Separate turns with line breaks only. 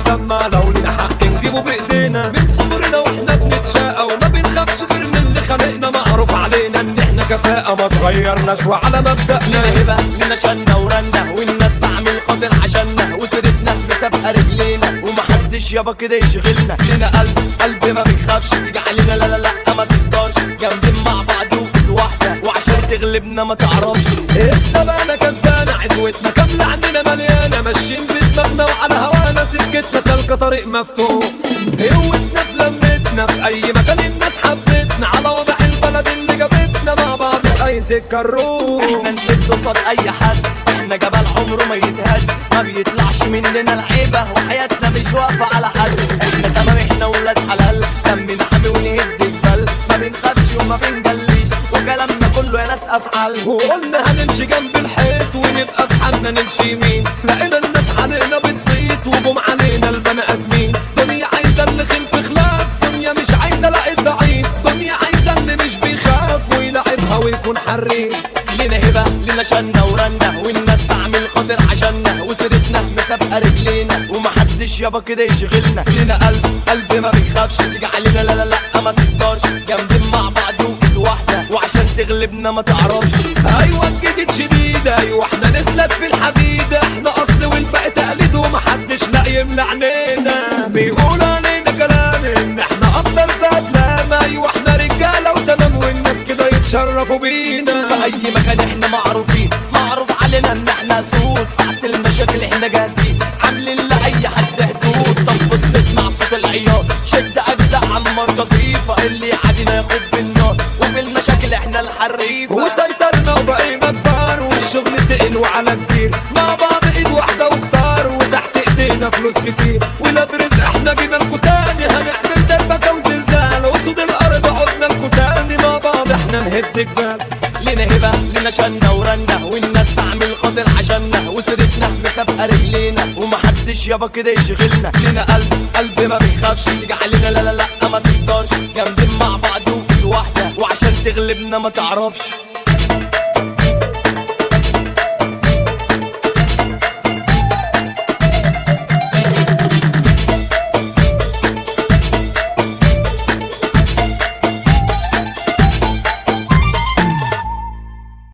نسمع لو لنا حق نجيبه بايدينا من صغرنا واحنا بنتشاقى وما بنخافش غير من اللي خلقنا. معروف علينا ان احنا كفاءة ما تغيرناش وعلى مبدأنا.
لنا هبة لنا شنة ورنة والناس تعمل خاطر عشاننا وسيرتنا مسابقة رجلينا ومحدش يابا كده يشغلنا. لنا قلب ما بيخافش تيجي علينا لا لا لا ما تقدرش جامدين مع بعض وفي واحدة وعشان تغلبنا ما تعرفش.
السبانة كسبانة عزوتنا كاملة عندنا مليانة ماشيين بدماغنا وعلى هوانا سكتنا سالكة طريق مفتوح. قوتنا في لمتنا في أي مكان الناس حبتنا على وضع البلد اللي جابتنا مع بعض في أي سكة نروح.
احنا نسد قصاد أي حد احنا جبل عمره ما يتهد ما بيطلعش مننا العيبة وحياتنا مش واقفة على حد. احنا تمام احنا ولاد حلال دمنا حامي ونهد الجبال ما بنخافش وما بنجليش وكلامنا كله يا ناس أفعال.
وقلنا هنمشي جنب الحيط ونبقى في حالنا نمشي يمين لقينا الناس علينا بتزيد وجم علينا البني آدمين. دنيا عايزة اللي خلف خلاف دنيا مش عايزة لقيت ضعيف دنيا عايزة اللي مش بيخاف ويلعبها ويكون حريف.
لنا هبة لنا شنة ورنة والناس تعمل خاطر عشاننا وسيرتنا مسابقة رجلينا ومحدش يابا كده يشغلنا. لنا قلب ما بيخافش تيجي علينا لا لا لا ما تقدرش جامدين مع بعض وفي واحدة وعشان تغلبنا ما تعرفش.
ايوه الجديد شديد ايوه احنا نسلك في الحديد احنا اصل والباقي تقليد ومحدش لا يملى عنينا. بيقول علينا كلام ان احنا افضل في افلام ايوه احنا رجاله وتمام والناس كده يتشرفوا بينا.
في اي مكان احنا معروفين معروف علينا ان احنا سود ساعة المشاكل احنا جاهزين عاملين لاي حد حدود. طب بص اسمع صوت العياط شد اجزاء عمار قصيفة اللي يعادينا ياخد بالنار وفي المشاكل احنا الحريفة
وسيطرنا وبقينا كبار والشغل تقل وعلى كتير مع بعض ايد واحدة وكتار وتحت ايدينا فلوس كتير ولا برزق احنا جينا لكو تاني هنعمل دربكة وزلزال وصود الارض عدنا لكو تاني مع بعض احنا نهد جبال.
لنا هبة لنا شنة ورنة والناس تعمل خاطر عشاننا وسيرتنا مسابقة رجلينا ومحدش يابا كده يشغلنا. لنا قلب ما بيخافش تيجي علينا لا لا لا ما تقدرش جامدين مع بعض وفي واحدة وعشان تغلبنا ما تعرفش.